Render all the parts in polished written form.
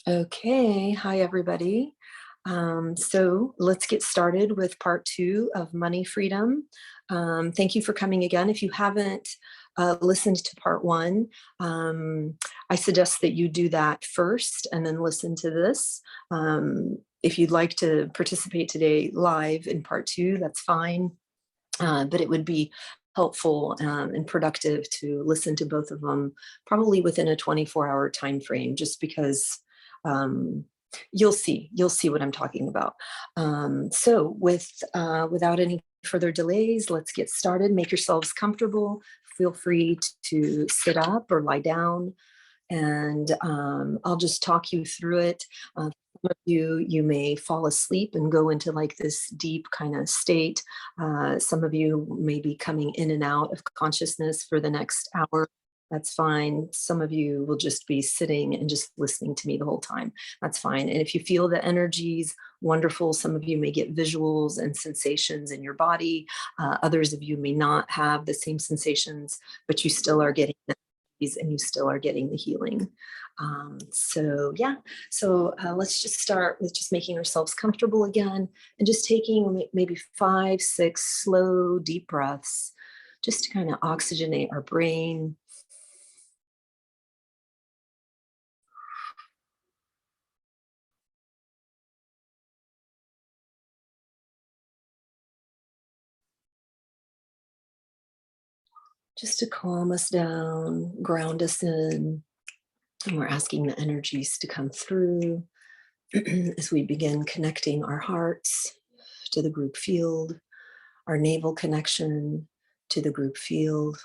Okay, hi everybody. So let's get started with part two of money freedom. Thank you for coming again. If you haven't listened to part one, I suggest that you do that first and then listen to this. If you'd like to participate today live in part two, that's fine. But it would be helpful and productive to listen to both of them probably within a 24-hour time frame, just because um, you'll see what I'm talking about. So without any further delays, let's get started. Make yourselves comfortable. Feel free to sit up or lie down, and I'll just talk you through it. Some of you may fall asleep and go into like this deep kind of state. Some of you may be coming in and out of consciousness for the next hour. That's fine. Some of you will just be sitting and just listening to me the whole time. That's fine. And if you feel the energies, wonderful. Some of you may get visuals and sensations in your body. Others of you may not have the same sensations, but you still are getting and you still are getting the healing. So yeah, so let's just start with just making ourselves comfortable again and just taking maybe 5, 6 slow, deep breaths just to kind of oxygenate our brain. Just to calm us down, ground us in. And we're asking the energies to come through as we begin connecting our hearts to the group field, our navel connection to the group field.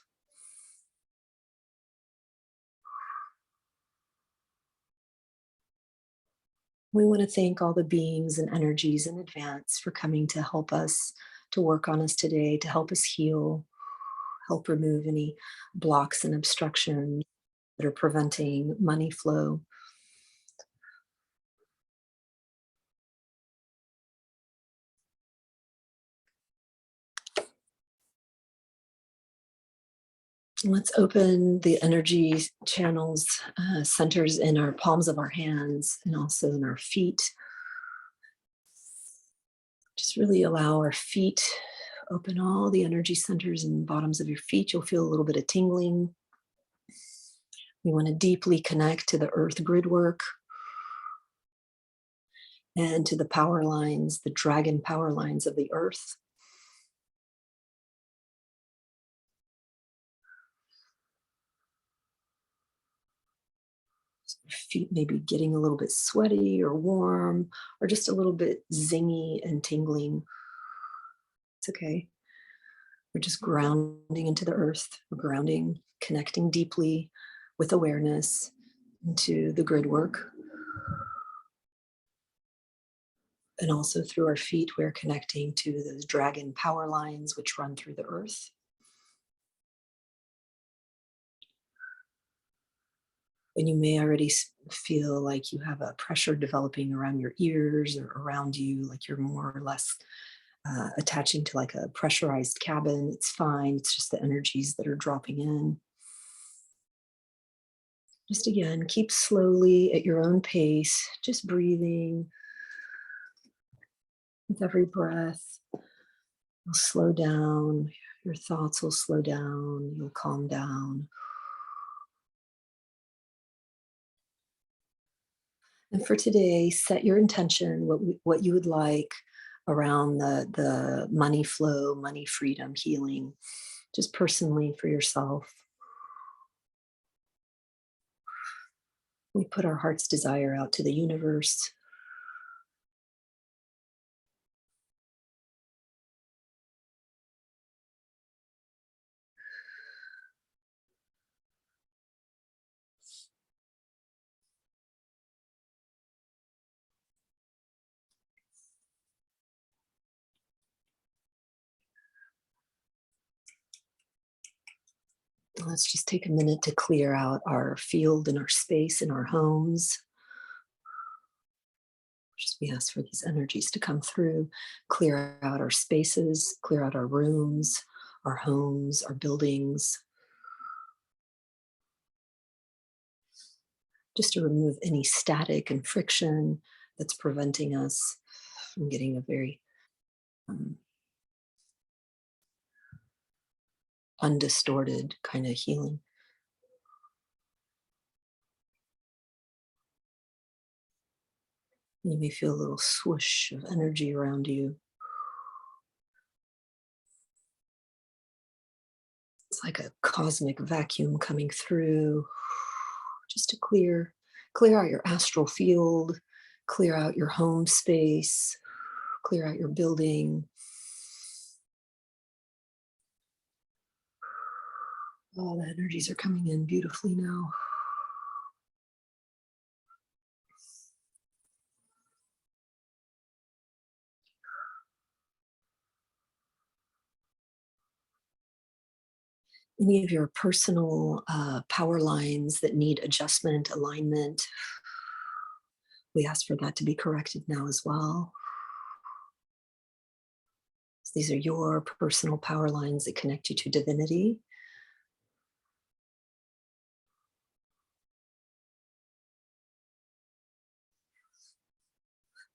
We want to thank all the beings and energies in advance for coming to help us, to work on us today, to help us heal, help remove any blocks and obstructions that are preventing money flow. Let's open the energy channels, centers in our palms of our hands and also in our feet. Just really allow our feet, open all the energy centers and bottoms of your feet. You'll feel a little bit of tingling. We want to deeply connect to the earth grid work and to the power lines, the dragon power lines of the earth. So your feet may be getting a little bit sweaty or warm or just a little bit zingy and tingling. It's okay. We're just grounding into the earth. We're grounding, connecting deeply with awareness into the grid work. And also through our feet, we're connecting to those dragon power lines which run through the earth. And you may already feel like you have a pressure developing around your ears or around you, like you're more or less attaching to like a pressurized cabin. It's fine. It's just the energies that are dropping in. Just again, keep slowly at your own pace, just breathing. With every breath, you'll slow down. Your thoughts will slow down. You'll calm down. And for today, set your intention, what you would like around the money flow, money freedom, healing, just personally for yourself. We put our heart's desire out to the universe. Let's just take a minute to clear out our field and our space in our homes. Just we ask for these energies to come through, clear out our spaces, clear out our rooms, our homes, our buildings. just to remove any static and friction that's preventing us from getting a very undistorted kind of healing. You may feel a little swoosh of energy around you. It's like a cosmic vacuum coming through, just to clear out your astral field, clear out your home space, clear out your building. All the energies are coming in beautifully now. Any of your personal power lines that need adjustment, alignment, we ask for that to be corrected now as well. These are your personal power lines that connect you to divinity.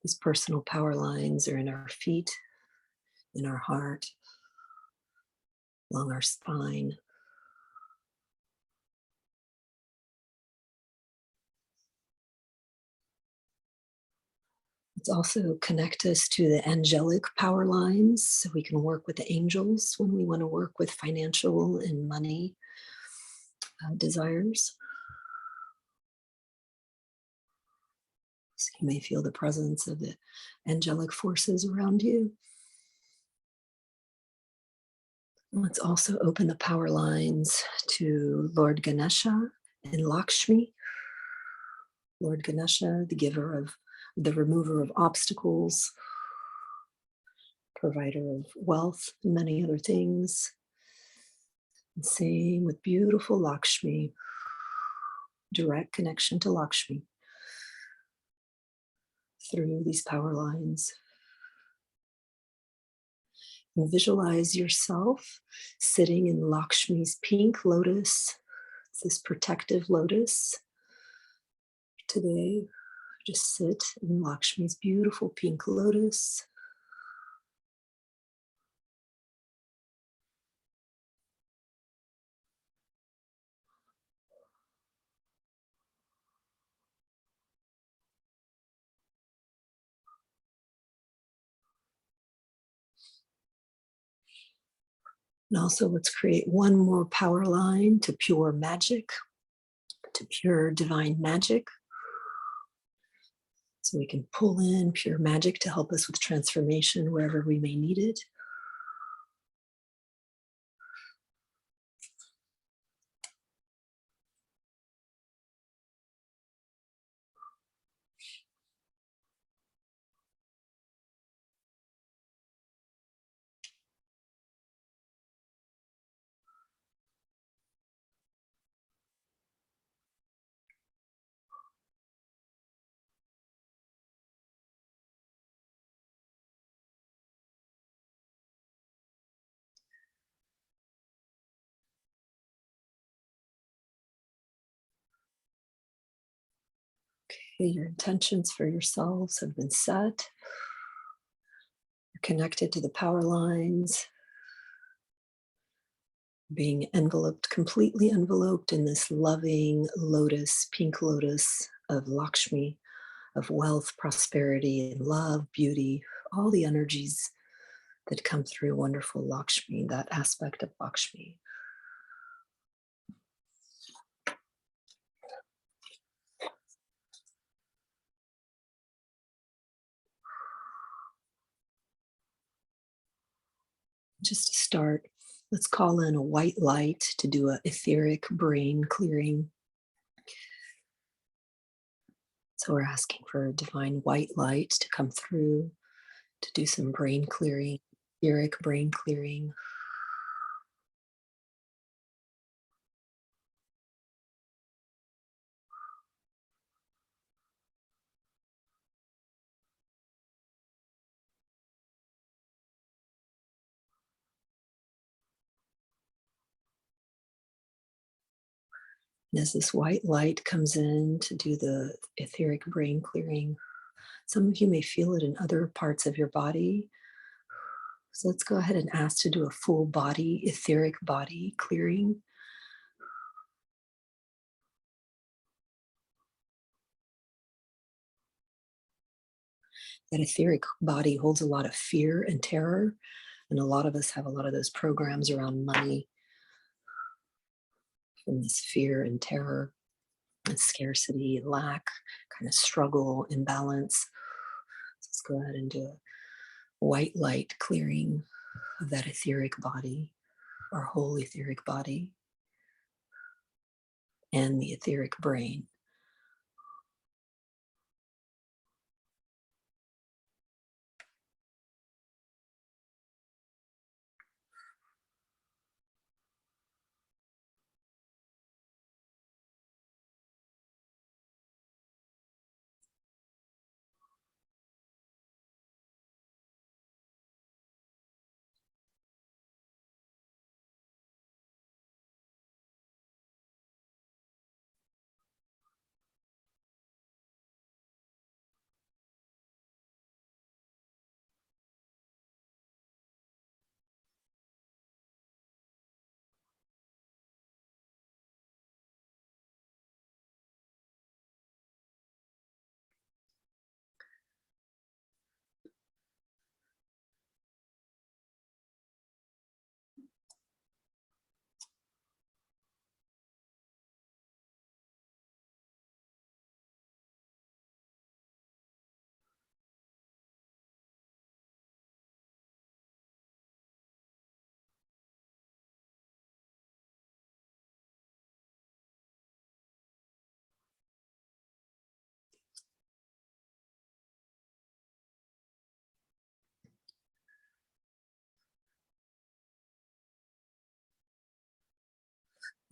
These personal power lines are in our feet, in our heart, along our spine. It's also connect us to the angelic power lines so we can work with the angels when we want to work with financial and money desires. So you may feel the presence of the angelic forces around you. Let's also open the power lines to Lord Ganesha and Lakshmi. Lord Ganesha, the remover of obstacles, provider of wealth and many other things. And same with beautiful Lakshmi, direct connection to Lakshmi through these power lines. And visualize yourself sitting in Lakshmi's pink lotus. It's this protective lotus. Today, just sit in Lakshmi's beautiful pink lotus. And also let's create one more power line to pure magic, to pure divine magic. So we can pull in pure magic to help us with transformation wherever we may need it. Okay, your intentions for yourselves have been set. You're connected to the power lines, being enveloped, completely enveloped in this loving lotus, pink lotus of Lakshmi, of wealth, prosperity, and love, beauty, all the energies that come through wonderful Lakshmi, that aspect of Lakshmi. Just to start, let's call in a white light to do an etheric brain clearing. So we're asking for a divine white light to come through to do some brain clearing, etheric brain clearing. And as this white light comes in to do the etheric brain clearing, some of you may feel it in other parts of your body. So let's go ahead and ask to do a full body, etheric body clearing. That etheric body holds a lot of fear and terror. And a lot of us have a lot of those programs around money from this fear and terror and scarcity, lack, kind of struggle, imbalance. Let's go ahead and do a white light clearing of that etheric body, our whole etheric body, and the etheric brain.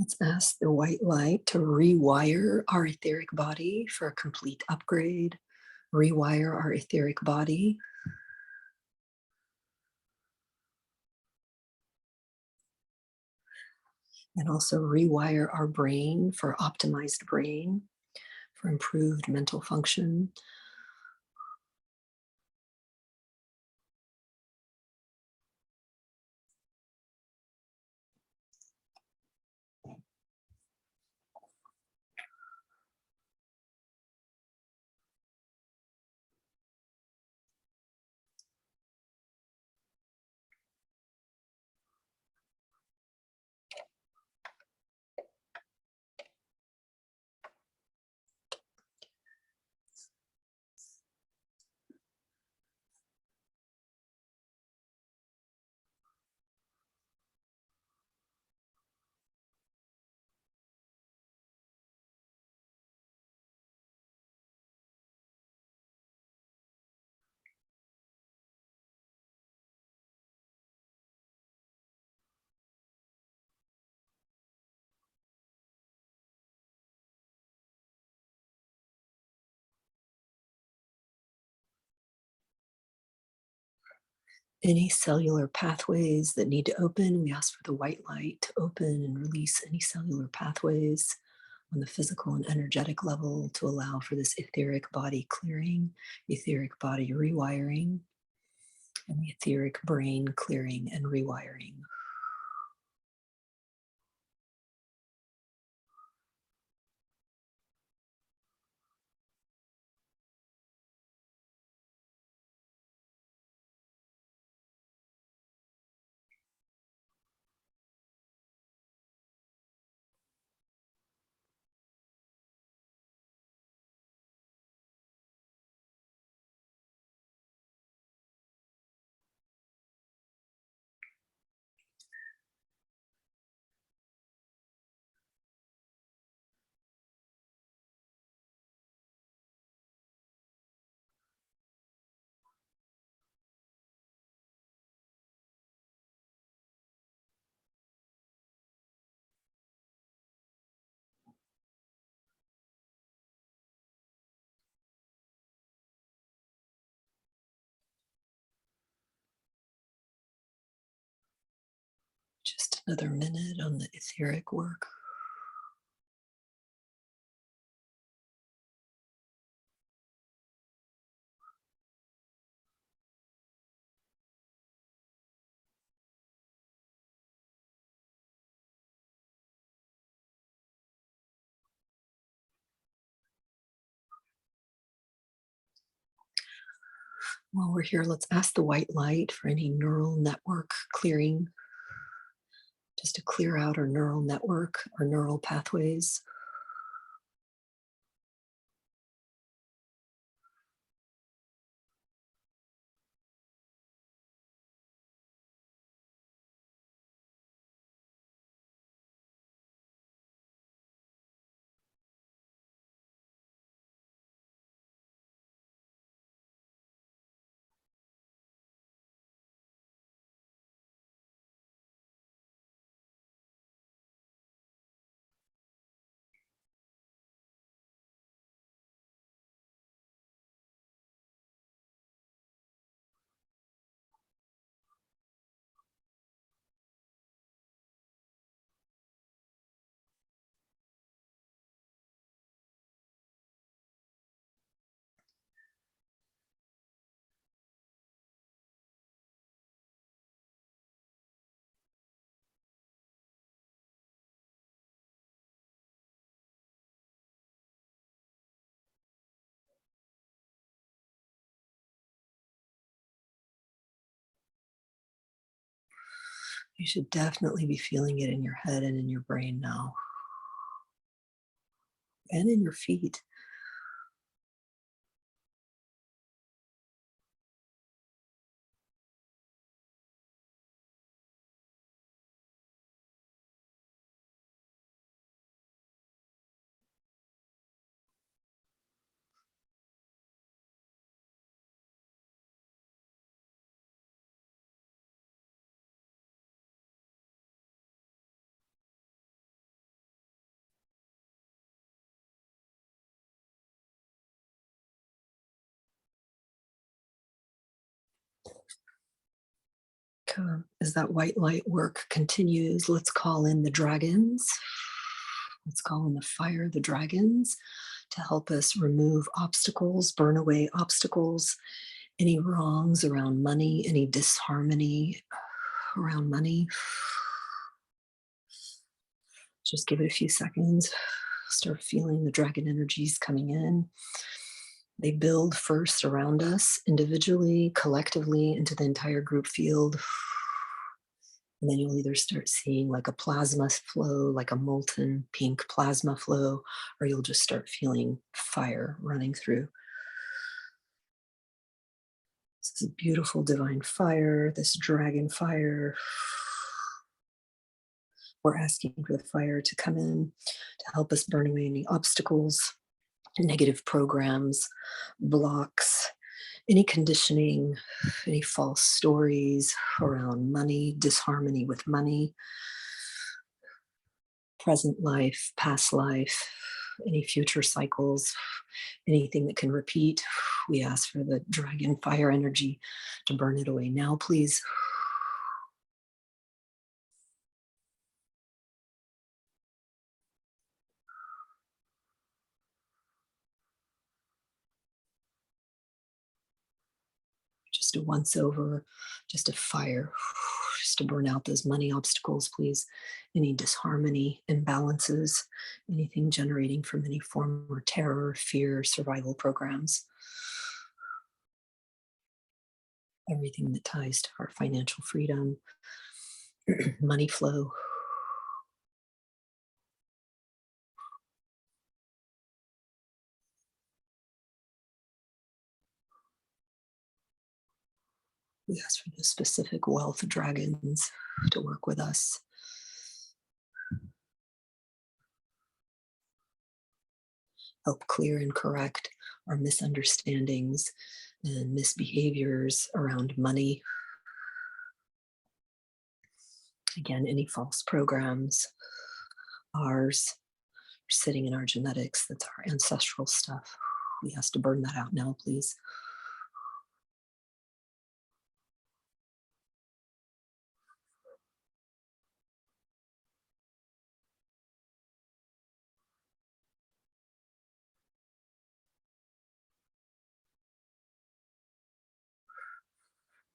Let's ask the white light to rewire our etheric body for a complete upgrade. Rewire our etheric body. And also rewire our brain for optimized brain, for improved mental function. Any cellular pathways that need to open, we ask for the white light to open and release any cellular pathways on the physical and energetic level to allow for this etheric body clearing, etheric body rewiring, and the etheric brain clearing and rewiring. Just another minute on the etheric work. While we're here, let's ask the white light for any neural network clearing, just to clear out our neural network, our neural pathways. You should definitely be feeling it in your head and in your brain now, and in your feet. As that white light work continues, let's call in the dragons. Let's call in the fire, the dragons, to help us remove obstacles, burn away obstacles, any wrongs around money, any disharmony around money. Just give it a few seconds. Start feeling the dragon energies coming in. They build first around us, individually, collectively, into the entire group field. And then you'll either start seeing like a plasma flow, like a molten pink plasma flow, or you'll just start feeling fire running through. This is beautiful divine fire, this dragon fire. We're asking for the fire to come in to help us burn away any obstacles, negative programs, blocks, any conditioning, any false stories around money, disharmony with money, present life, past life, any future cycles, anything that can repeat. We ask for the dragon fire energy to burn it away now, please. Just a once over, just a fire, just to burn out those money obstacles, please. Any disharmony, imbalances, anything generating from any form of terror, fear, survival programs. Everything that ties to our financial freedom, money flow. We ask for the specific wealth dragons to work with us. Help clear and correct our misunderstandings and misbehaviors around money. Again, any false programs, ours, sitting in our genetics, that's our ancestral stuff. We ask to burn that out now, please.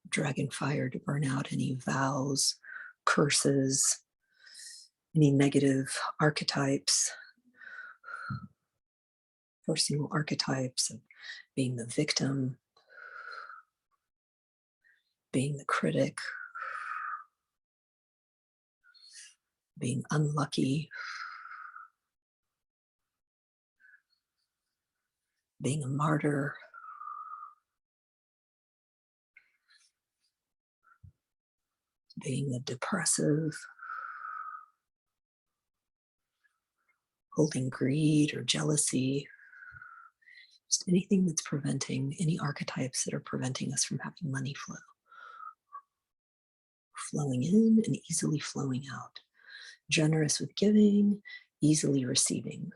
Dragon fire to burn out any vows, curses, any negative archetypes, personal archetypes of being the victim, being the critic, being unlucky, being a martyr, being a depressive, holding greed or jealousy, just anything that's preventing, any archetypes that are preventing us from having money flow, flowing in and easily flowing out, generous with giving, easily receiving.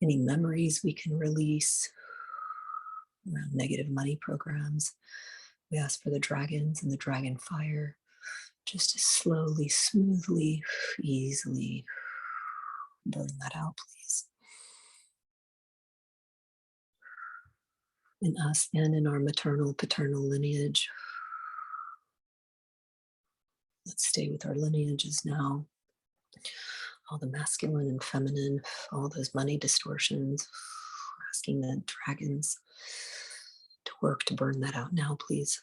Any memories we can release around negative money programs. We ask for the dragons and the dragon fire just to slowly, smoothly, easily burn that out, please. In us and in our maternal, paternal lineage. Let's stay with our lineages now. All the masculine and feminine, all those money distortions, asking the dragons to work to burn that out now, please.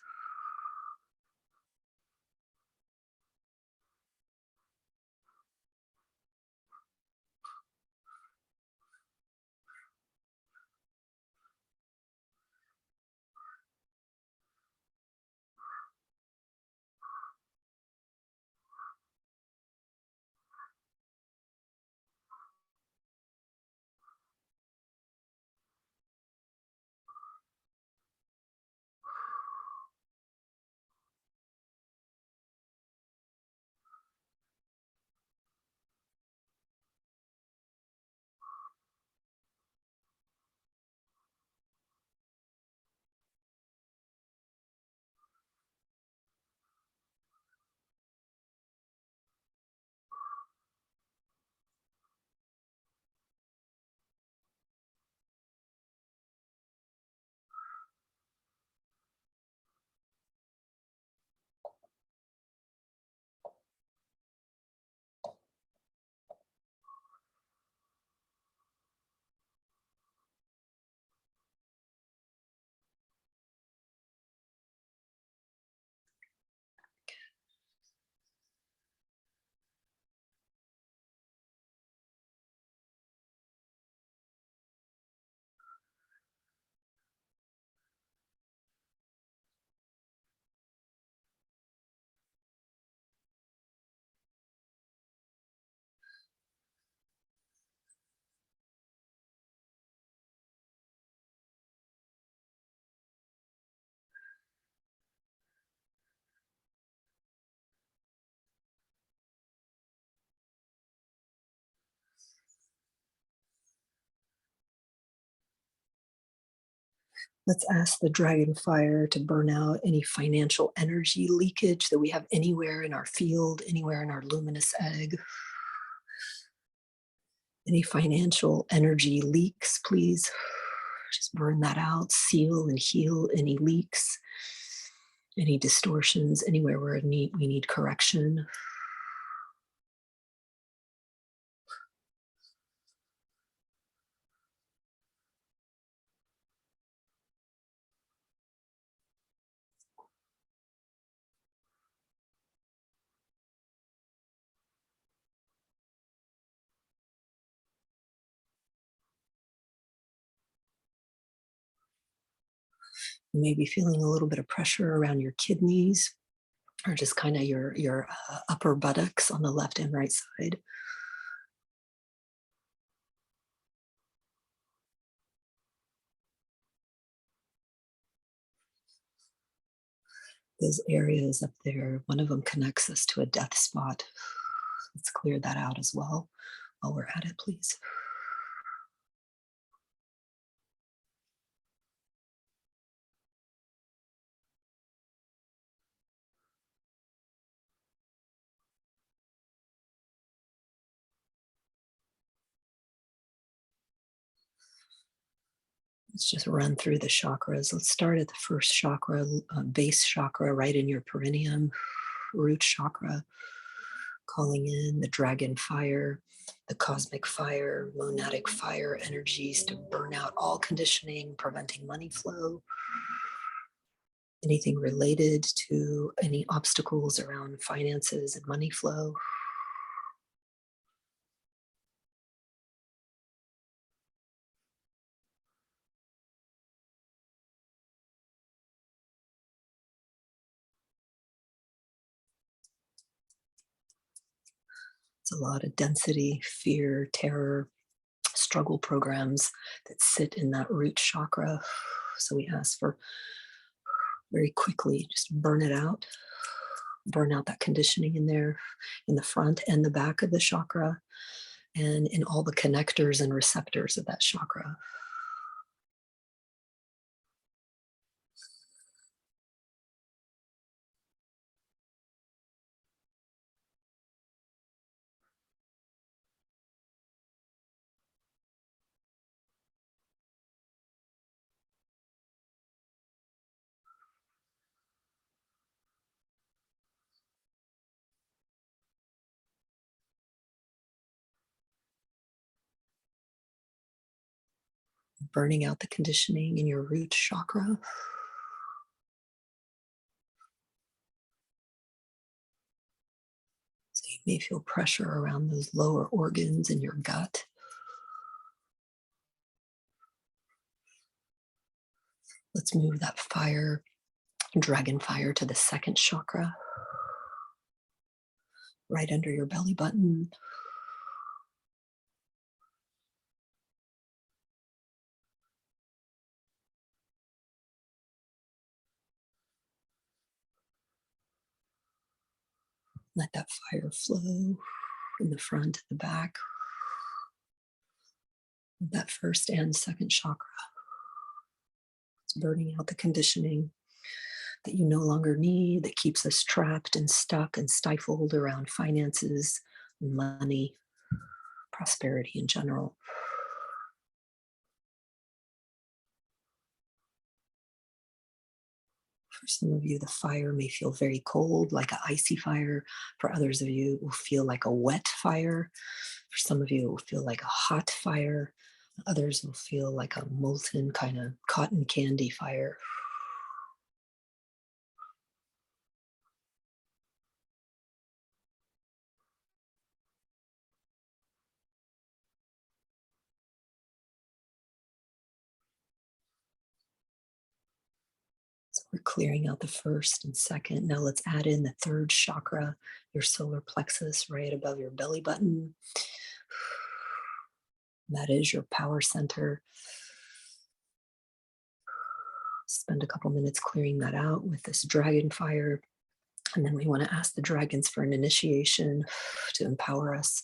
Let's ask the dragon fire to burn out any financial energy leakage that we have anywhere in our field, anywhere in our luminous egg. Any financial energy leaks, please just burn that out, seal and heal any leaks, any distortions, anywhere where we need correction. You may be feeling a little bit of pressure around your kidneys or just kind of your upper buttocks on the left and right side. Those areas up there, one of them connects us to a death spot. Let's clear that out as well while we're at it, please. Let's just run through the chakras. Let's start at the first chakra, base chakra, right in your perineum, root chakra, calling in the dragon fire, the cosmic fire, monadic fire energies to burn out all conditioning, preventing money flow, anything related to any obstacles around finances and money flow. It's a lot of density, fear, terror, struggle programs that sit in that root chakra. So we ask for very quickly, just burn it out, burn out that conditioning in there, in the front and the back of the chakra, and in all the connectors and receptors of that chakra. Burning out the conditioning in your root chakra. So you may feel pressure around those lower organs in your gut. Let's move that fire, dragon fire, to the second chakra, right under your belly button. Let that fire flow in the front, the back, that first and second chakra. It's burning out the conditioning that you no longer need, that keeps us trapped and stuck and stifled around finances, money, prosperity in general. For some of you, the fire may feel very cold, like an icy fire. For others of you, it will feel like a wet fire. For some of you, it will feel like a hot fire. Others will feel like a molten kind of cotton candy fire. So we're clearing out the first and second. Now let's add in the third chakra, your solar plexus, right above your belly button. That is your power center. Spend a couple minutes clearing that out with this dragon fire. And then we want to ask the dragons for an initiation to empower us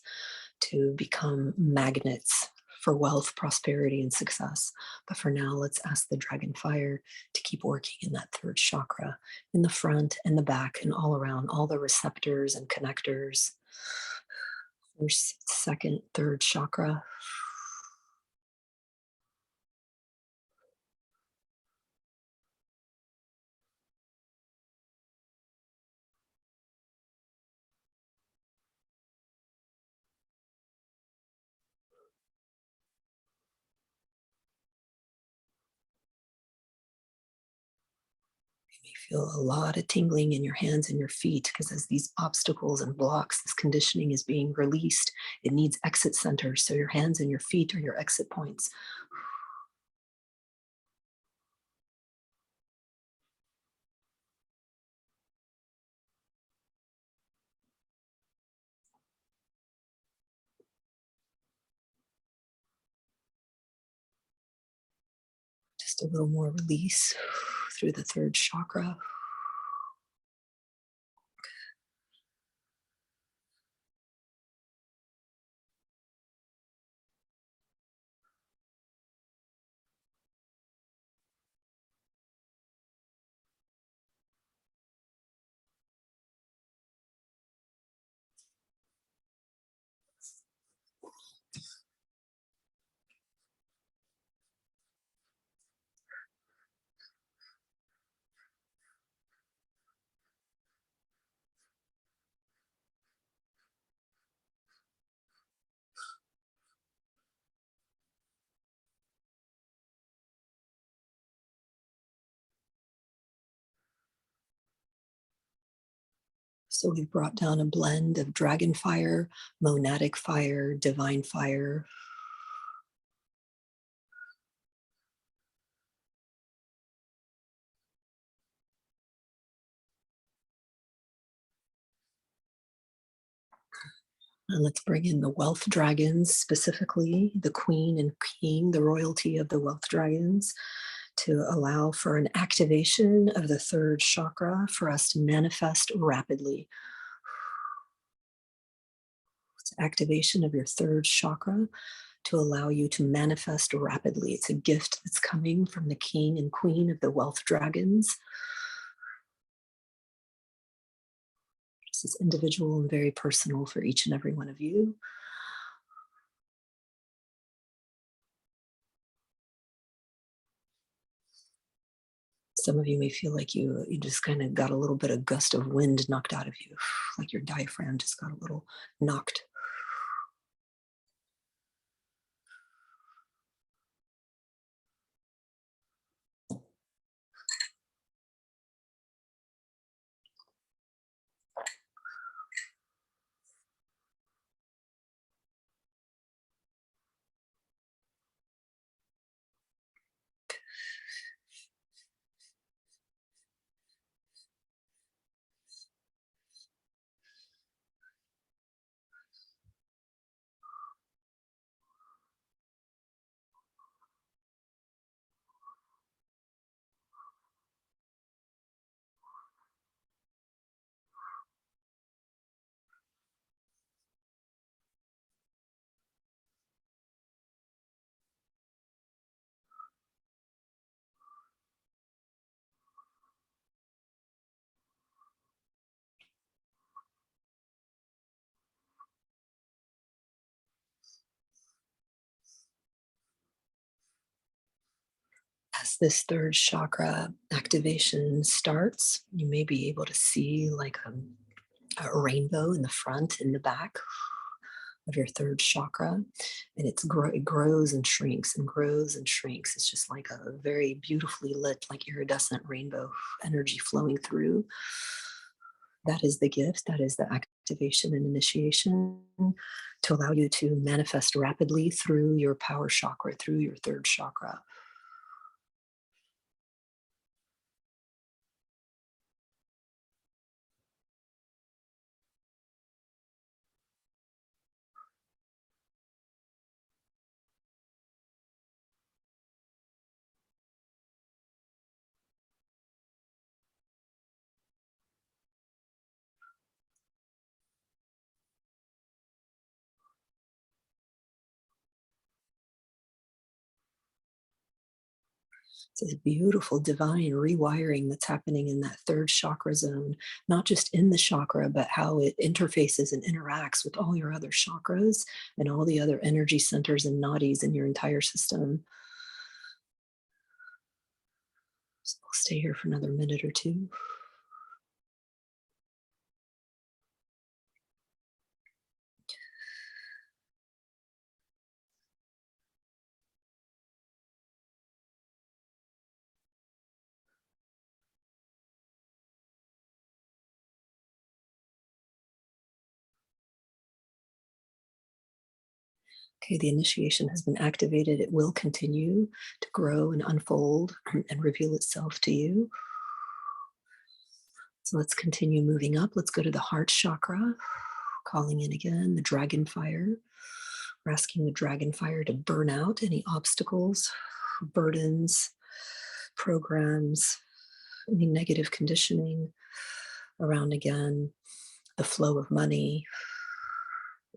to become magnets for wealth, prosperity, and success. But for now, let's ask the dragon fire to keep working in that third chakra, in the front and the back and all around, all the receptors and connectors. First, second, third chakra. You may feel a lot of tingling in your hands and your feet because as these obstacles and blocks, this conditioning is being released, it needs exit centers. So your hands and your feet are your exit points. Just a little more release through the third chakra. So we've brought down a blend of dragon fire, monadic fire, divine fire. And let's bring in the wealth dragons, specifically the queen and king, the royalty of the wealth dragons, to allow for an activation of the third chakra for us to manifest rapidly. It's activation of your third chakra to allow you to manifest rapidly. It's a gift that's coming from the king and queen of the wealth dragons. This is individual and very personal for each and every one of you. Some of you may feel like you just kind of got a little bit of gust of wind knocked out of you, like your diaphragm just got a little knocked. As this third chakra activation starts, you may be able to see like a rainbow in the front and the back of your third chakra, and it grows and shrinks and grows and shrinks. It's just like a very beautifully lit, like iridescent rainbow energy flowing through. That is the gift. That is the activation and initiation to allow you to manifest rapidly through your power chakra, through your third chakra. It's a beautiful divine rewiring that's happening in that third chakra zone, not just in the chakra, but how it interfaces and interacts with all your other chakras and all the other energy centers and nadis in your entire system. So we'll stay here for another minute or two. Okay, the initiation has been activated. It will continue to grow and unfold and reveal itself to you. So let's continue moving up. Let's go to the heart chakra, calling in again the dragon fire. We're asking the dragon fire to burn out any obstacles, burdens, programs, any negative conditioning around, again, the flow of money,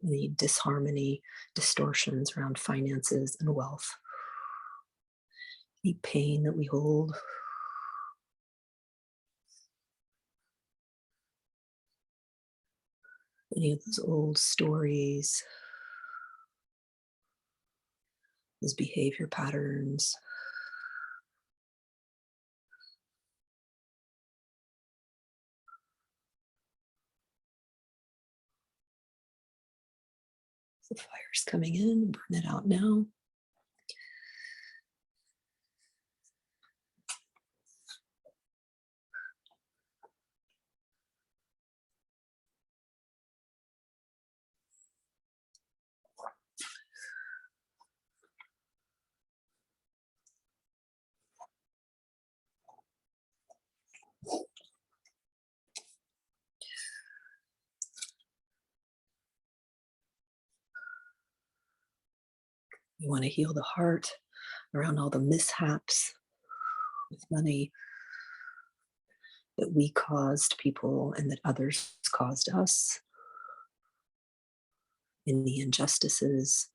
any disharmony, distortions around finances and wealth, any pain that we hold. Any of those old stories, those behavior patterns. The fire's coming in, burn it out now. We want to heal the heart around all the mishaps with money that we caused people and that others caused us, any injustices,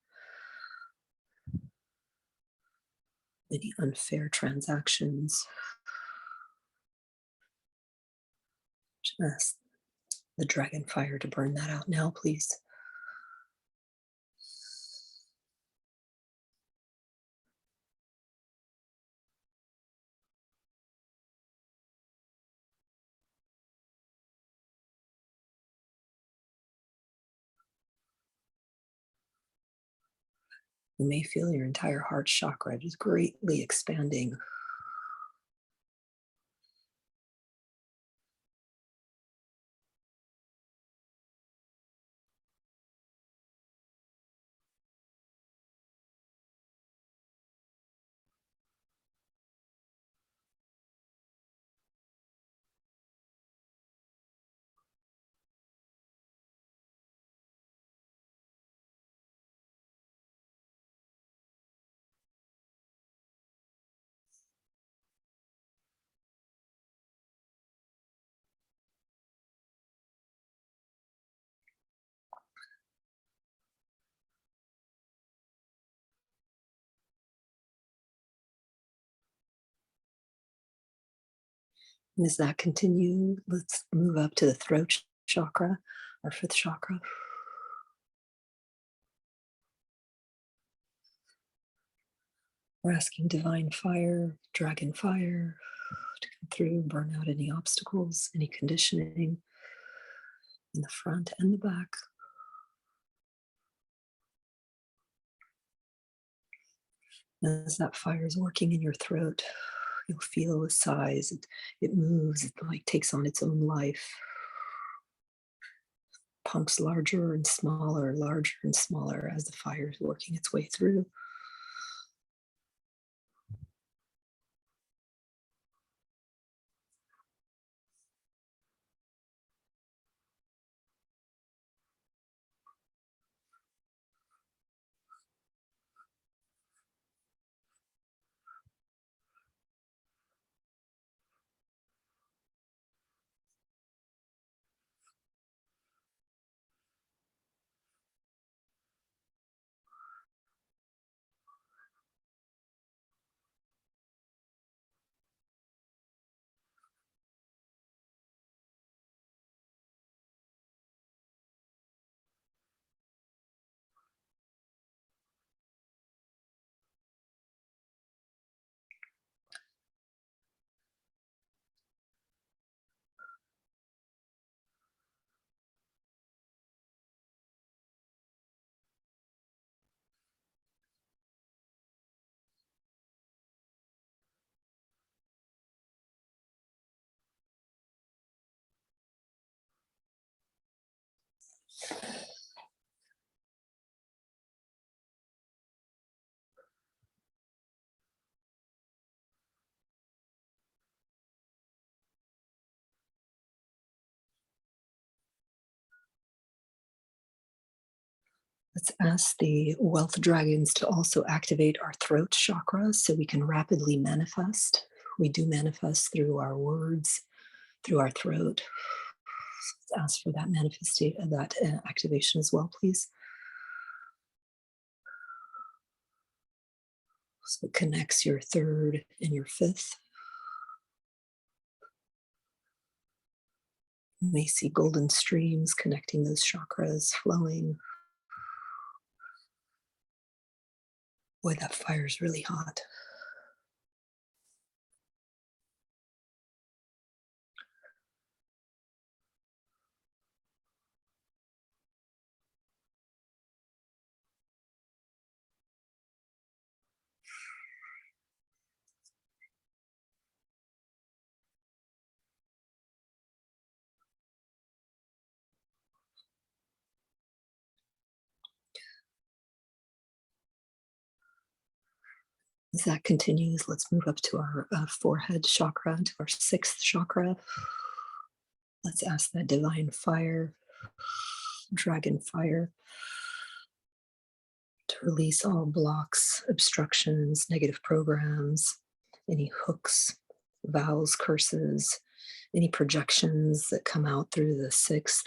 any unfair transactions. Just ask the dragon fire to burn that out now, please. You may feel your entire heart chakra just greatly expanding. And as that continues, let's move up to the throat chakra, our fifth chakra. We're asking divine fire, dragon fire to come through, burn out any obstacles, any conditioning in the front and the back. As that fire is working in your throat, you'll feel the size. It moves, it like takes on its own life. Pumps larger and smaller as the fire is working its way through. Let's ask the wealth dragons to also activate our throat chakra so we can rapidly manifest. We do manifest through our words, through our throat. Let's ask for that manifestation, that activation as well, please. So it connects your third and your fifth. You may see golden streams connecting those chakras, flowing. Boy, that fire is really hot. As that continues, let's move up to our forehead chakra, to our sixth chakra. Let's ask that divine fire, dragon fire, to Release all blocks, obstructions, negative programs, any hooks, vows, curses, any projections that come out through the sixth.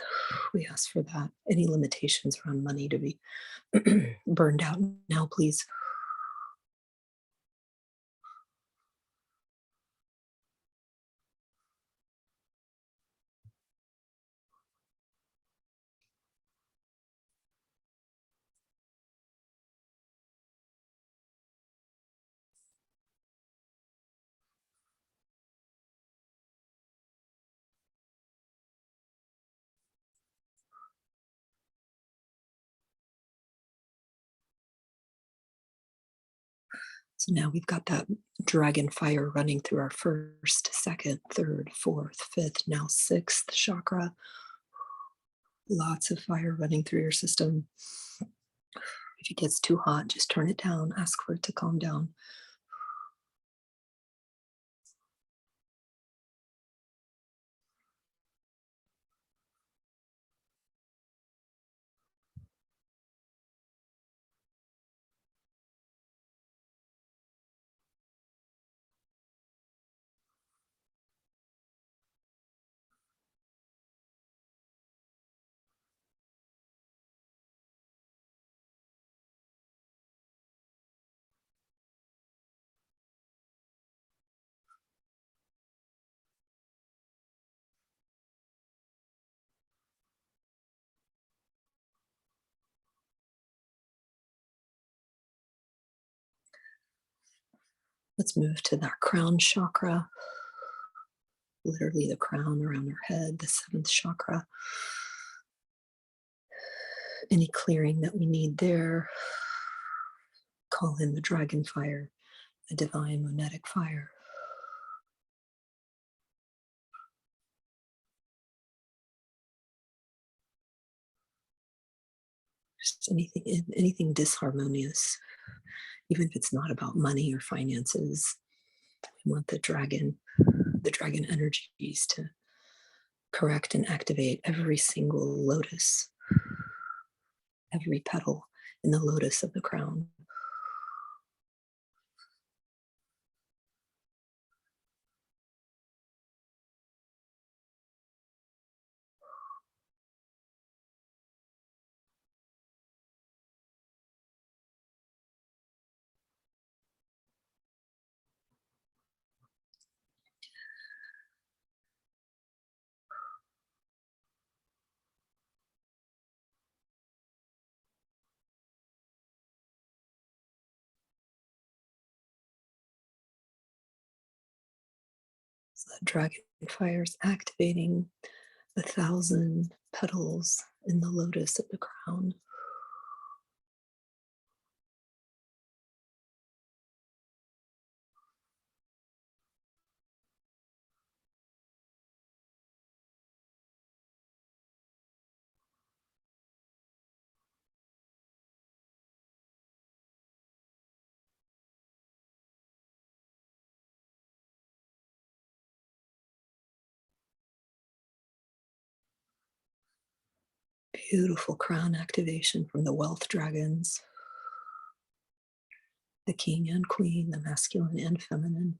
We ask for that. Any limitations around money to be burned out now, please. So now we've got that dragon fire running through our first, second, third, fourth, fifth, now sixth chakra. Lots of fire running through your system. If it gets too hot, just turn it down. Ask for it to calm down. Let's move to that crown chakra, literally the crown around our head, the seventh chakra. Any clearing that we need there, call in the dragon fire, the divine monetic fire. Just anything disharmonious, even if it's not about money or finances. We want the dragon energies to correct and activate every single lotus, every petal in the lotus of the crown. So that dragon fire is activating 1,000 petals in the lotus of the crown. Beautiful crown activation from the wealth dragons, the king and queen, the masculine and feminine,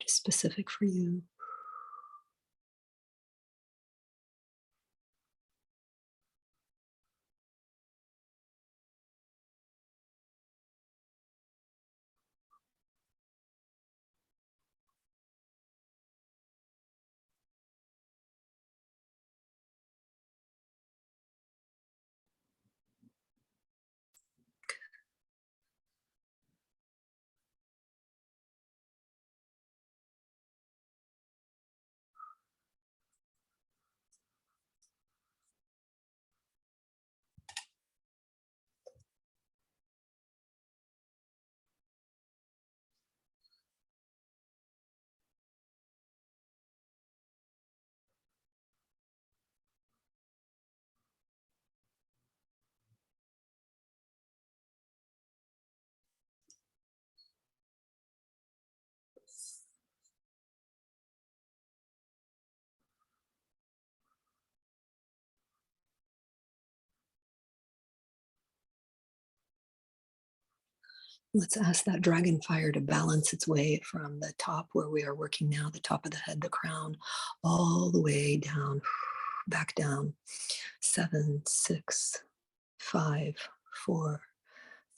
just specific for you. Let's ask that dragon fire to balance its way from the top where we are working now, the top of the head, the crown, all the way down, back down. 7, 6, 5, 4,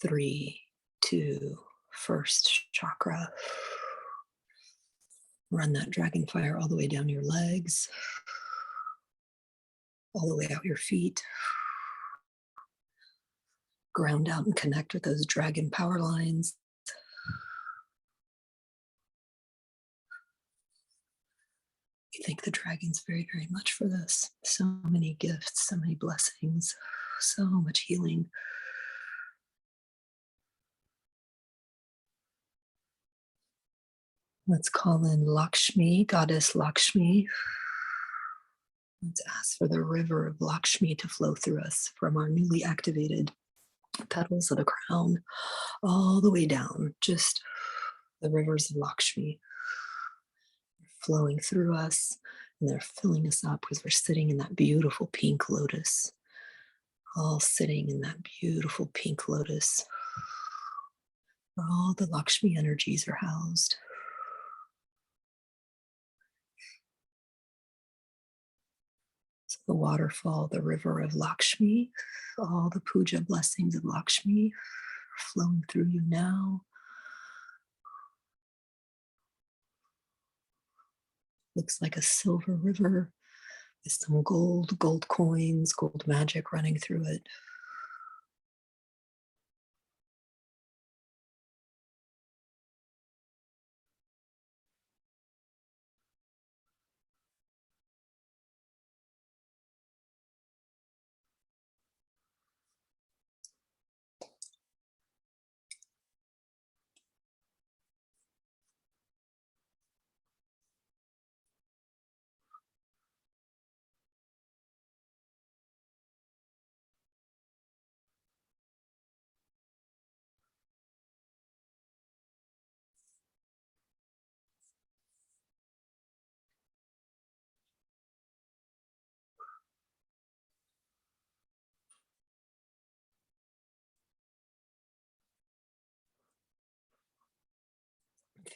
3, 2, first chakra. Run that dragon fire all the way down your legs, all the way out your feet. Ground out and connect with those dragon power lines. We thank the dragons very, very much for this. So many gifts, so many blessings, so much healing. Let's call in Lakshmi, goddess Lakshmi. Let's ask for the river of Lakshmi to flow through us from our newly activated petals of the crown all the way down. Just the rivers of Lakshmi flowing through us, and they're filling us up because we're sitting in that beautiful pink lotus. All sitting in that beautiful pink lotus where all the Lakshmi energies are housed. So the waterfall, the river of Lakshmi, all the puja blessings of Lakshmi are flowing through you now. Looks like a silver river with some gold coins, gold magic running through it.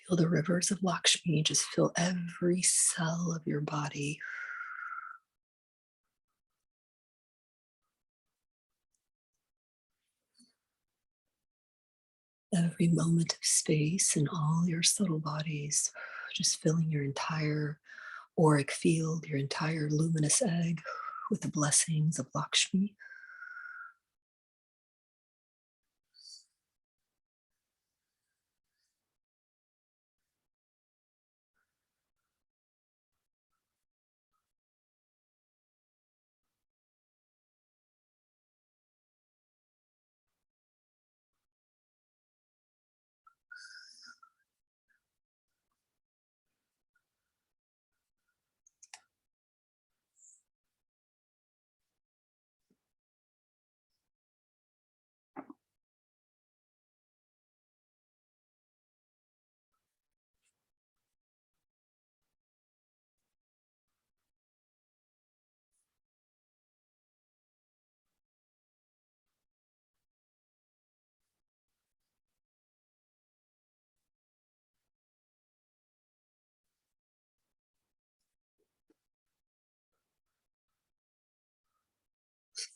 Feel the rivers of Lakshmi just fill every cell of your body. Every moment of space in all your subtle bodies, just filling your entire auric field, your entire luminous egg with the blessings of Lakshmi.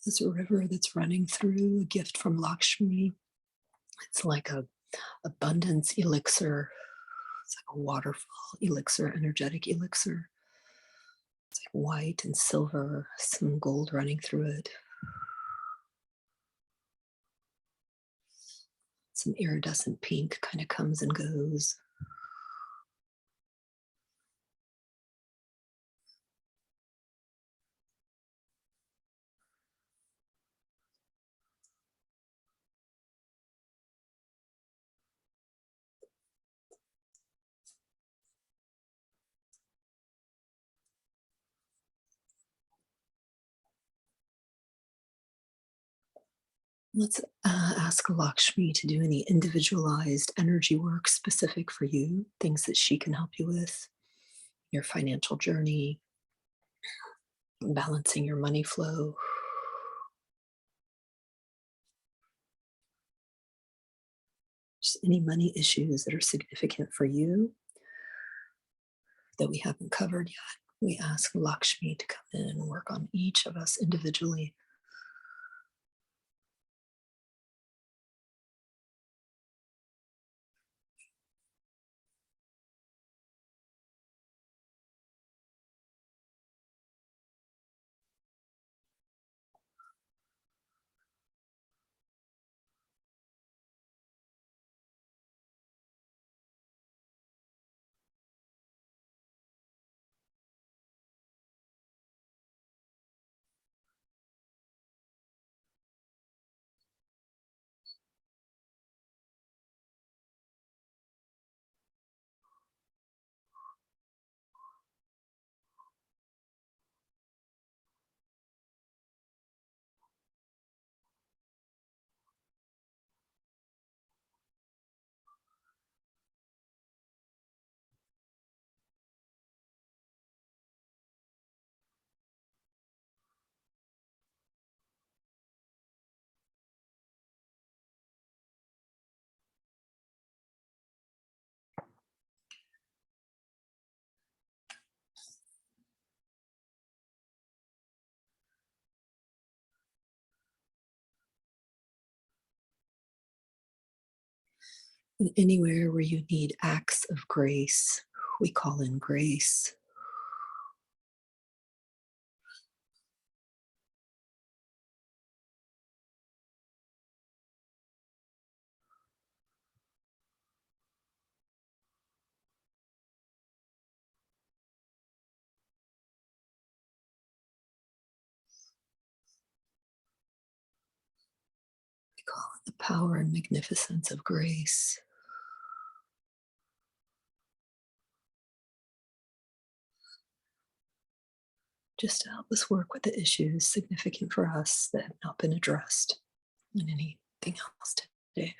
This river that's running through, a gift from Lakshmi. It's like a abundance elixir. It's like a waterfall elixir, energetic elixir. It's like white and silver, some gold running through it. Some iridescent pink kind of comes and goes. Let's ask Lakshmi to do any individualized energy work specific for you, things that she can help you with, your financial journey, balancing your money flow. Just any money issues that are significant for you that we haven't covered yet. We ask Lakshmi to come in and work on each of us individually. And anywhere where you need acts of grace, we call in grace. We call it the power and magnificence of grace. Just to help us work with the issues significant for us that have not been addressed in anything else today.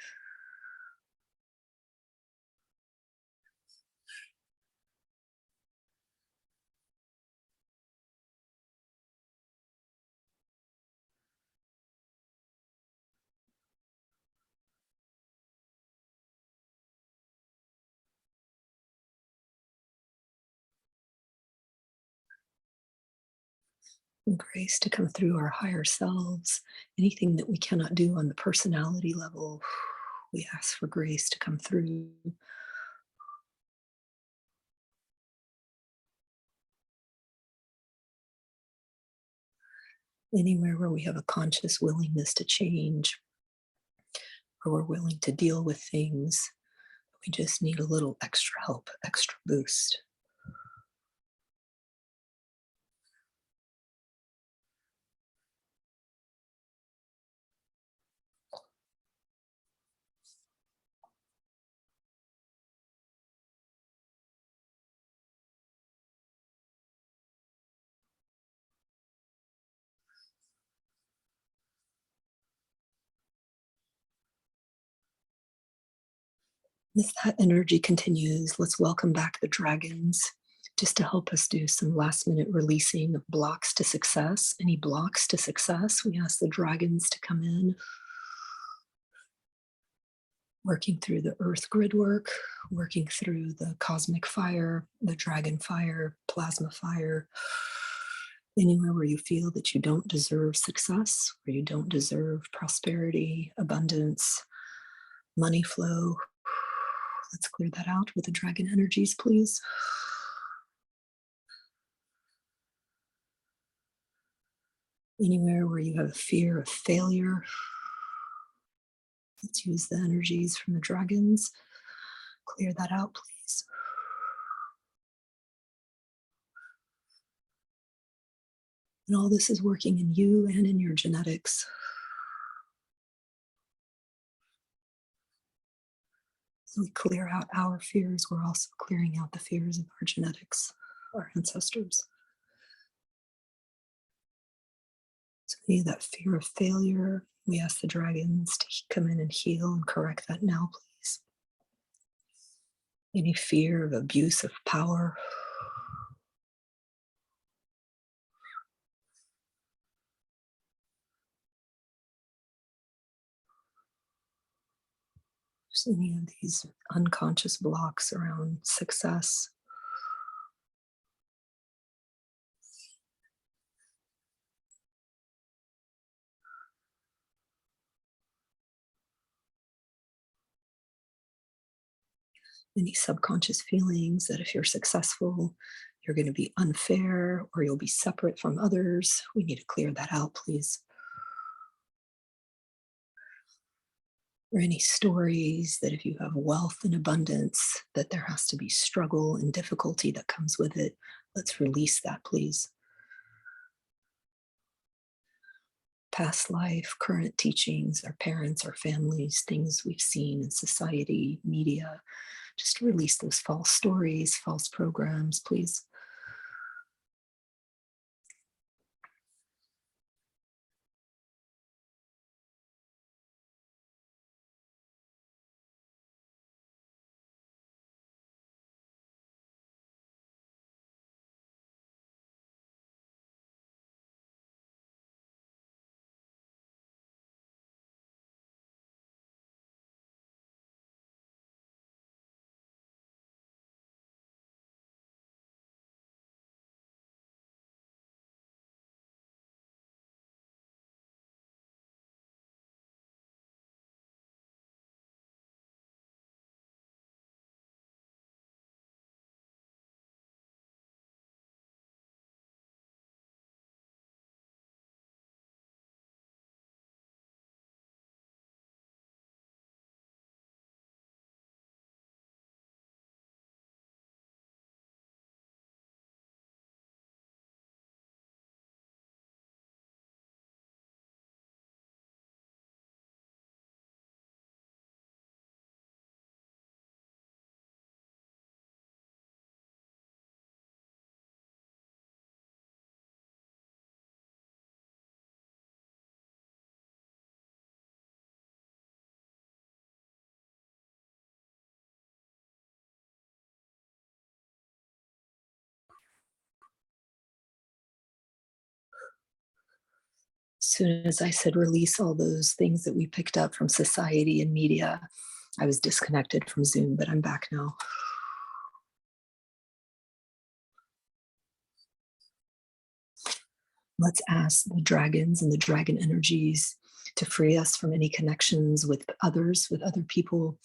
And grace to come through our higher selves. Anything that we cannot do on the personality level, we ask for grace to come through. Anywhere where we have a conscious willingness to change, or we're willing to deal with things, we just need a little extra help, extra boost. As that energy continues, let's welcome back the dragons just to help us do some last minute releasing of blocks to success. Any blocks to success, we ask the dragons to come in, working through the earth grid work, working through the cosmic fire, the dragon fire, plasma fire. Anywhere where you feel that you don't deserve success, where you don't deserve prosperity, abundance, money flow. Let's clear that out with the dragon energies, please. Anywhere where you have a fear of failure, let's use the energies from the dragons. Clear that out, please. And all this is working in you and in your genetics. So we clear out our fears. We're also clearing out the fears of our genetics, our ancestors. So any of that fear of failure, we ask the dragons to come in and heal and correct that now, please. Any fear of abuse of power, There's any of these unconscious blocks around success. Any subconscious feelings that if you're successful, you're going to be unfair or you'll be separate from others. We need to clear that out, please. Or any stories that if you have wealth and abundance, that there has to be struggle and difficulty that comes with it. Let's release that, please. Past life, current teachings, our parents, our families, things we've seen in society, media. Just release those false stories, false programs, please. As soon as I said release all those things that we picked up from society and media, I was disconnected from Zoom, but I'm back now. Let's ask the dragons and the dragon energies to free us from any connections with others, with other people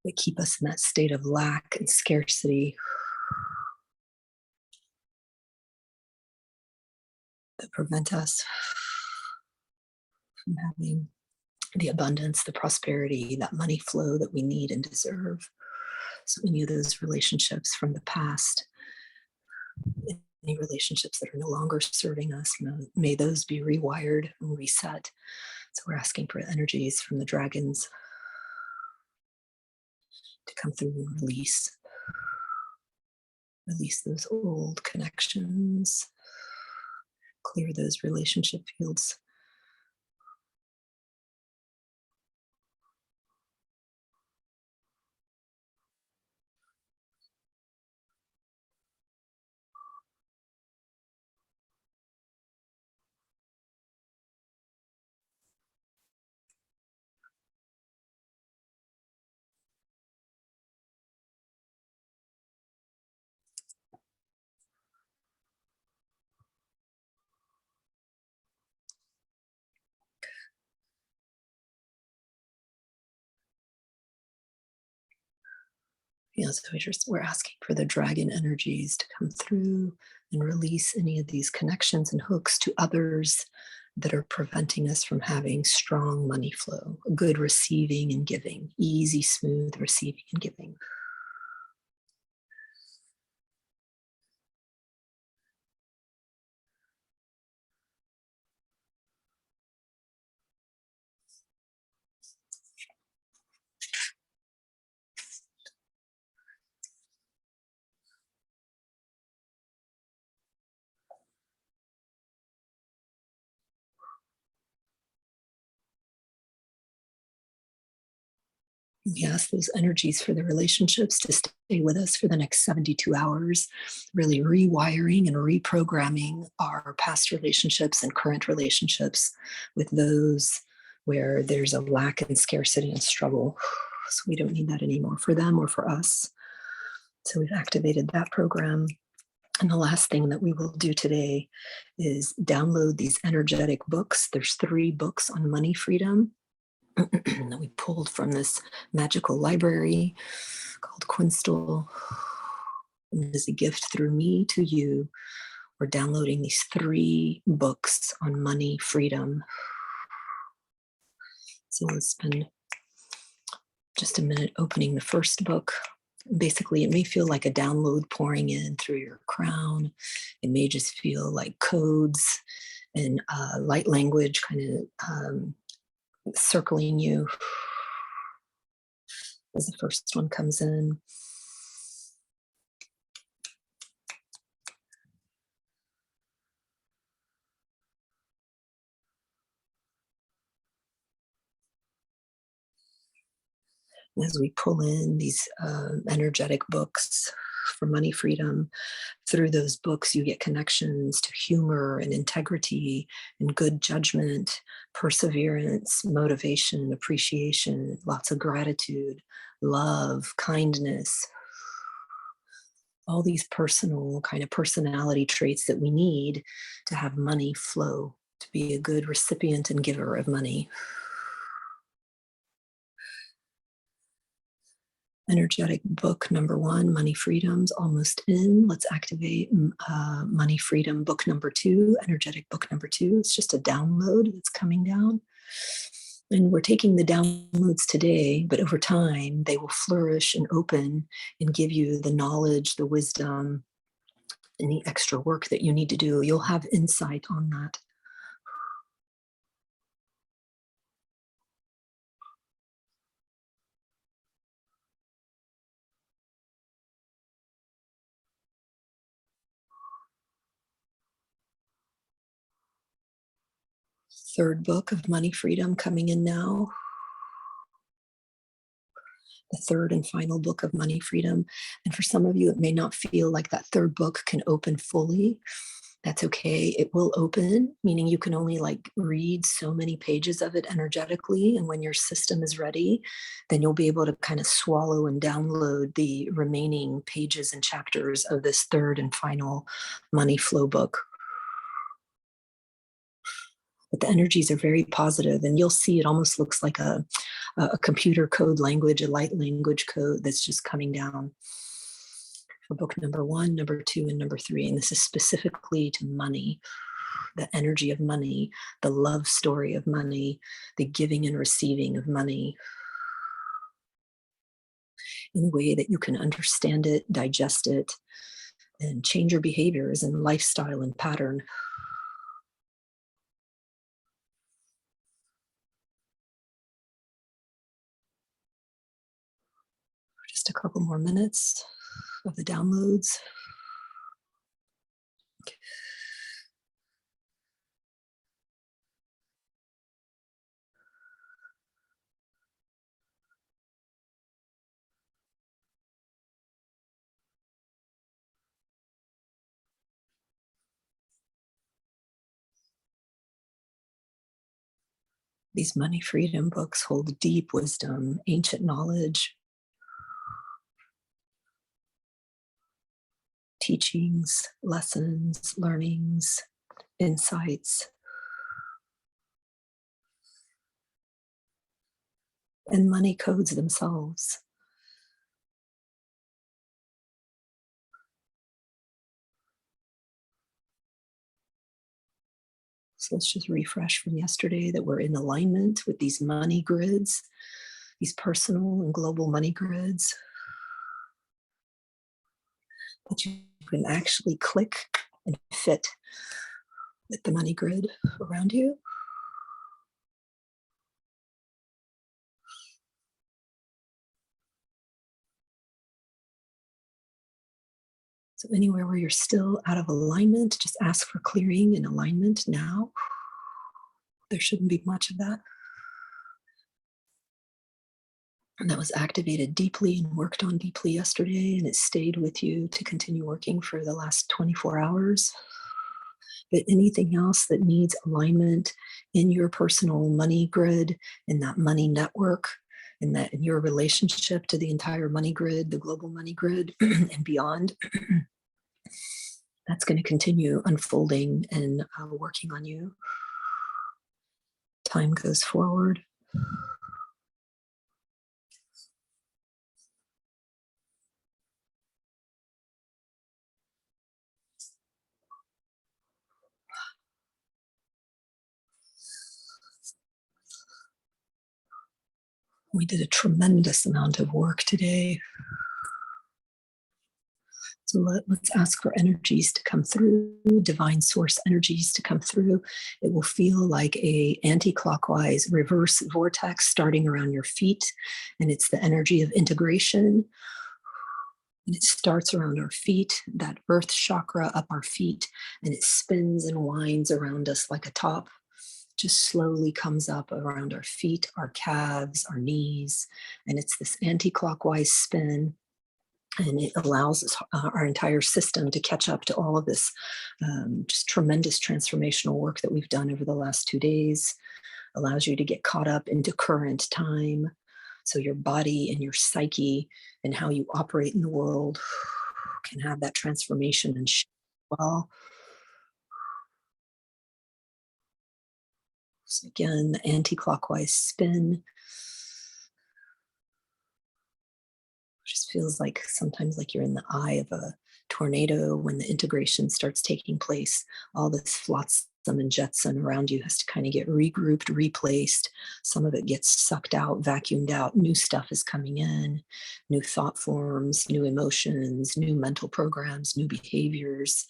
that keep us in that state of lack and scarcity, that prevent us from having the abundance, the prosperity, that money flow that we need and deserve. So any of those relationships from the past, any relationships that are no longer serving us, may those be rewired and reset. So we're asking for energies from the dragons to come through and release those old connections, clear those relationship fields. Yeah, so we're asking for the dragon energies to come through and release any of these connections and hooks to others that are preventing us from having strong money flow, good receiving and giving, easy, smooth receiving and giving. We ask those energies for the relationships to stay with us for the next 72 hours, really rewiring and reprogramming our past relationships and current relationships with those where there's a lack and scarcity and struggle. So we don't need that anymore for them or for us. So we've activated that program. And the last thing that we will do today is download these energetic books. There's 3 books on money freedom that we pulled from this magical library called Quinstal. And as a gift through me to you, we're downloading these 3 books on money freedom. So let's spend just a minute opening the first book. Basically, it may feel like a download pouring in through your crown. It may just feel like codes and light language kind of circling you as the first one comes in. As we pull in these energetic books for money freedom, through those books, you get connections to humor and integrity and good judgment, perseverance, motivation, appreciation, lots of gratitude, love, kindness, all these personal kind of personality traits that we need to have money flow, to be a good recipient and giver of money. Energetic book number 1, Money Freedom's almost in. Let's activate Money Freedom book number 2, energetic book number 2. It's just a download that's coming down. And we're taking the downloads today, but over time, they will flourish and open and give you the knowledge, the wisdom, and the extra work that you need to do. You'll have insight on that. Third book of Money Freedom coming in now. The third and final book of Money Freedom. And for some of you, it may not feel like that third book can open fully. That's okay. It will open, meaning you can only like read so many pages of it energetically. And when your system is ready, then you'll be able to kind of swallow and download the remaining pages and chapters of this third and final money flow book. But the energies are very positive, and you'll see it almost looks like a computer code language, a light language code that's just coming down for book number 1, number 2, and number 3. And this is specifically to money, the energy of money, the love story of money, the giving and receiving of money, in a way that you can understand it, digest it, and change your behaviors and lifestyle and pattern. Just a couple more minutes of the downloads. These money freedom books hold deep wisdom, ancient knowledge, teachings, lessons, learnings, insights, and money codes themselves. So let's just refresh from yesterday that we're in alignment with these money grids, these personal and global money grids, that you can actually click and fit with the money grid around you. So anywhere where you're still out of alignment, just ask for clearing and alignment now. There shouldn't be much of that. And that was activated deeply and worked on deeply yesterday, and it stayed with you to continue working for the last 24 hours. But anything else that needs alignment in your personal money grid, in that money network, in your relationship to the entire money grid, the global money grid, and beyond, that's going to continue unfolding and working on you. Time goes forward. We did a tremendous amount of work today. So let's ask for energies to come through, divine source energies to come through. It will feel like a anti-clockwise reverse vortex starting around your feet. And it's the energy of integration. And it starts around our feet, that earth chakra up our feet, and it spins and winds around us like a top. Just slowly comes up around our feet, our calves, our knees. And it's this anti-clockwise spin. And it allows us, our entire system to catch up to all of this just tremendous transformational work that we've done over the last 2 days. Allows you to get caught up into current time. So your body and your psyche and how you operate in the world can have that transformation and shift well. So again, the anti-clockwise spin. Just feels like sometimes like you're in the eye of a tornado when the integration starts taking place. All this flotsam and jetsam around you has to kind of get regrouped, replaced. Some of it gets sucked out, vacuumed out. New stuff is coming in, new thought forms, new emotions, new mental programs, new behaviors.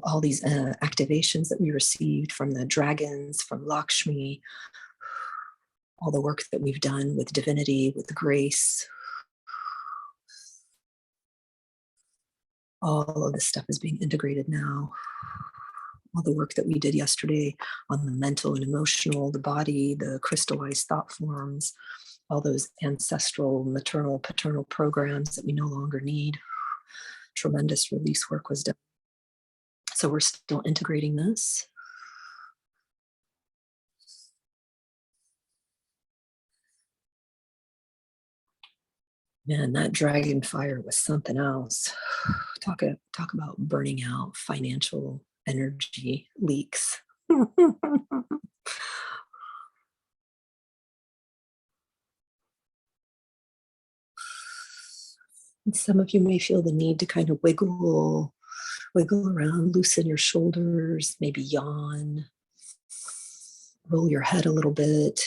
All these activations that we received from the dragons, from Lakshmi, all the work that we've done with divinity, with grace. All of this stuff is being integrated now. All the work that we did yesterday on the mental and emotional, the body, the crystallized thought forms, all those ancestral, maternal, paternal programs that we no longer need. Tremendous release work was done. So we're still integrating this. Man, that dragon fire was something else. Talk about burning out, financial energy leaks. And some of you may feel the need to kind of wiggle around, loosen your shoulders, maybe yawn, roll your head a little bit,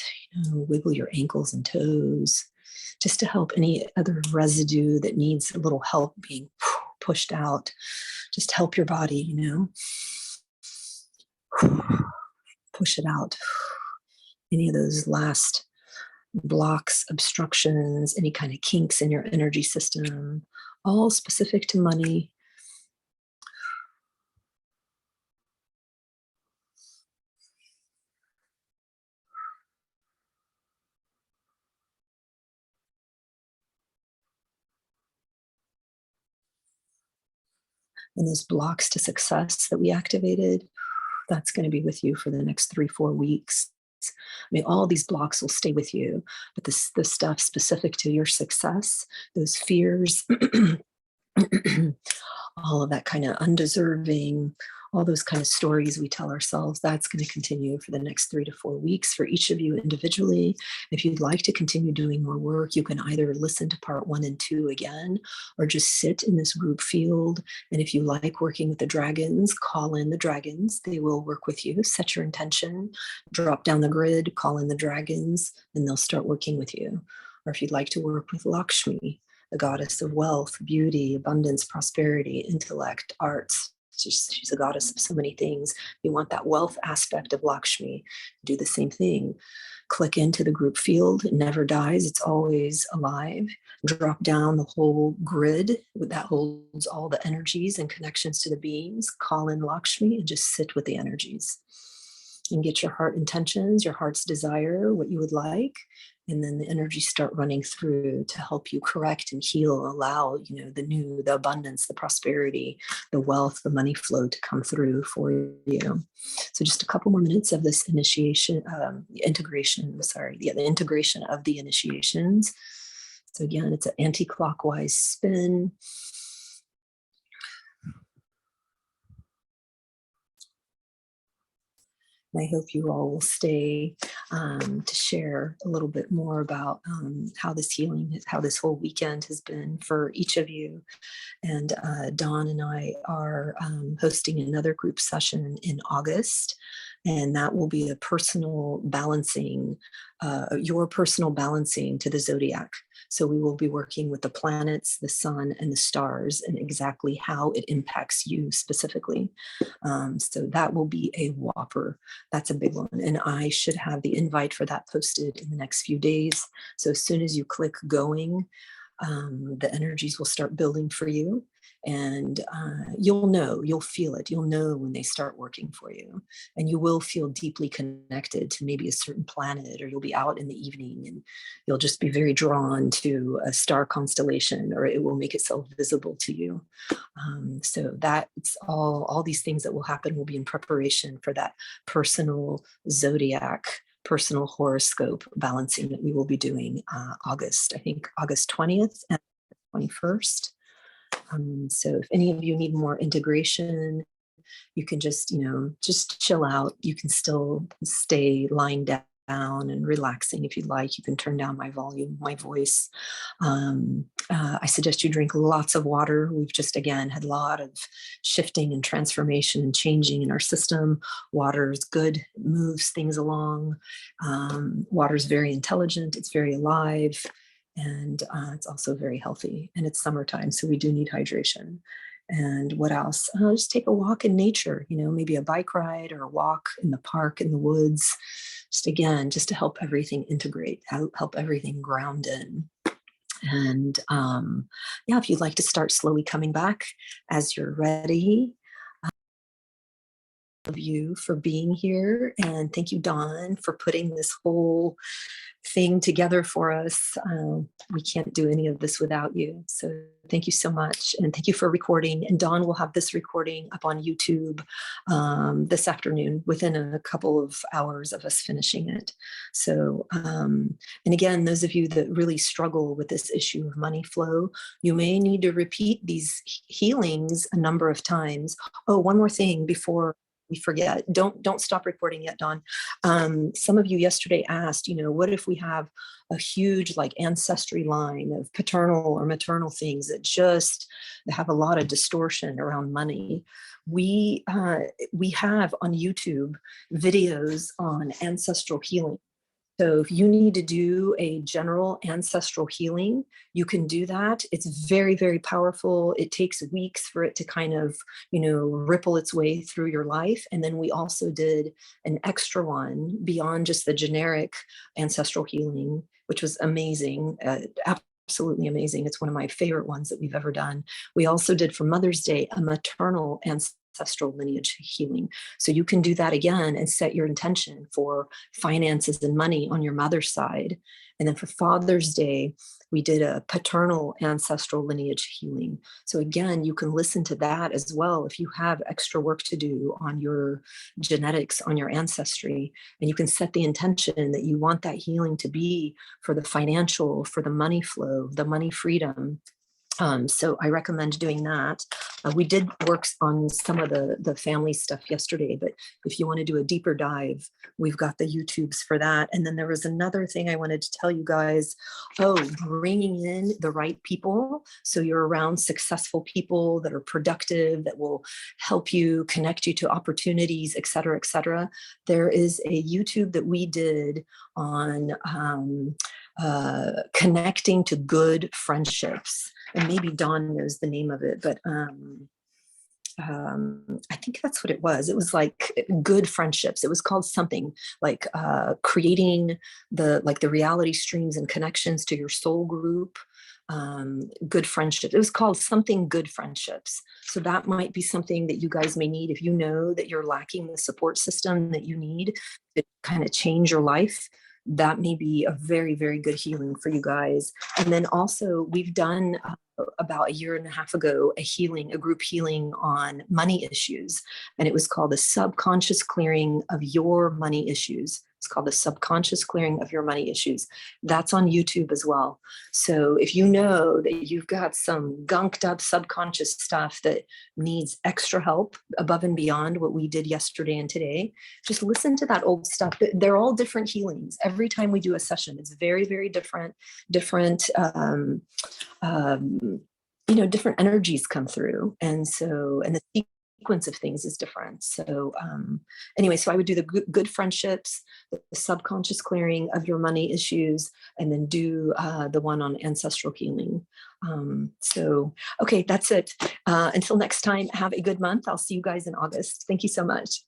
wiggle your ankles and toes, just to help any other residue that needs a little help being pushed out. Just help your body, push it out. Any of those last blocks, obstructions, any kind of kinks in your energy system, all specific to money. And those blocks to success that we activated, that's going to be with you for the next 3-4 weeks. I mean, all these blocks will stay with you, but the stuff specific to your success, those fears, all of that kind of undeserving, all those kind of stories we tell ourselves, that's going to continue for the next 3 to 4 weeks for each of you individually. If you'd like to continue doing more work, you can either listen to part 1 and 2 again, or just sit in this group field. And if you like working with the dragons, call in the dragons. They will work with you. Set your intention, drop down the grid, call in the dragons, and they'll start working with you. Or if you'd like to work with Lakshmi, the goddess of wealth, beauty, abundance, prosperity, intellect, arts. She's a goddess of so many things. You want that wealth aspect of Lakshmi, do the same thing. Click into the group field. It never dies. It's always alive. Drop down the whole grid that holds all the energies and connections to the beings. Call in Lakshmi and just sit with the energies. and get your heart intentions, your heart's desire, what you would like. And then the energies start running through to help you correct and heal, allow, the new, the abundance, the prosperity, the wealth, the money flow to come through for you. So just a couple more minutes of this initiation, integration of the initiations. So again, it's an anti-clockwise spin. I hope you all will stay to share a little bit more about how this whole weekend has been for each of you. And Dawn and I are hosting another group session in August, and that will be a personal balancing, your personal balancing to the zodiac. So we will be working with the planets, the sun, and the stars, and exactly how it impacts you specifically. So that will be a whopper. That's a big one. And I should have the invite for that posted in the next few days. So as soon as you click going, the energies will start building for you, and you'll feel it. You'll know when they start working for you, and you will feel deeply connected to maybe a certain planet, or you'll be out in the evening and you'll just be very drawn to a star constellation, or it will make itself visible to you. So that it's all these things that will happen will be in preparation for that personal zodiac, personal horoscope balancing that we will be doing August 20th and 21st. So if any of you need more integration, you can just chill out. You can still stay lying down and relaxing if you'd like. You can turn down my volume, my voice. I suggest you drink lots of water. We've just, again, had a lot of shifting and transformation and changing in our system. Water is good, it moves things along. Water is very intelligent, it's very alive, and it's also very healthy. And it's summertime, so we do need hydration. And what else? Just take a walk in nature, maybe a bike ride or a walk in the park, in the woods. Just to help everything integrate, help everything ground in. And if you'd like to start slowly coming back as you're ready. Of you for being here, and thank you, Dawn, for putting this whole thing together for us. We can't do any of this without you, so thank you so much, and thank you for recording. And Dawn will have this recording up on YouTube this afternoon, within a couple of hours of us finishing it. So and again, those of you that really struggle with this issue of money flow, you may need to repeat these healings a number of times. Oh, one more thing before we forget. Don't stop recording yet, Dawn. Some of you yesterday asked, what if we have a huge ancestry line of paternal or maternal things that just have a lot of distortion around money? We have on YouTube videos on ancestral healing. So if you need to do a general ancestral healing, you can do that. It's very, very powerful. It takes weeks for it to kind of, ripple its way through your life. And then we also did an extra one beyond just the generic ancestral healing, which was amazing. Absolutely amazing. It's one of my favorite ones that we've ever done. We also did for Mother's Day a maternal ancestral lineage healing. So you can do that again and set your intention for finances and money on your mother's side. And then for Father's Day, we did a paternal ancestral lineage healing. So again, you can listen to that as well if you have extra work to do on your genetics, on your ancestry, and you can set the intention that you want that healing to be for the financial, for the money flow, the money freedom. So I recommend doing that. We did work on some of the family stuff yesterday, but if you want to do a deeper dive, we've got the YouTubes for that. And then there was another thing I wanted to tell you guys. Bringing in the right people. So you're around successful people that are productive, that will help you, connect you to opportunities, et cetera, et cetera. There is a YouTube that we did on connecting to good friendships. And maybe Dawn knows the name of it, but I think that's what it was. It was like good friendships. It was called something like creating the reality streams and connections to your soul group. Good friendships. It was called something good friendships. So that might be something that you guys may need if you know that you're lacking the support system that you need to kind of change your life. That may be a very, very good healing for you guys. And then also we've done about a year and a half ago, a group healing on money issues. And it was called the subconscious clearing of your money issues. It's called the subconscious clearing of your money issues. That's on YouTube as well. So if you know that you've got some gunked up subconscious stuff that needs extra help above and beyond what we did yesterday and today, just listen to that old stuff. They're all different healings. Every time we do a session, it's very, very different, different energies come through. And the sequence of things is different. So anyway, so I would do the good friendships, the subconscious clearing of your money issues, and then do the one on ancestral healing. Okay, that's it. Until next time, have a good month. I'll see you guys in August. Thank you so much.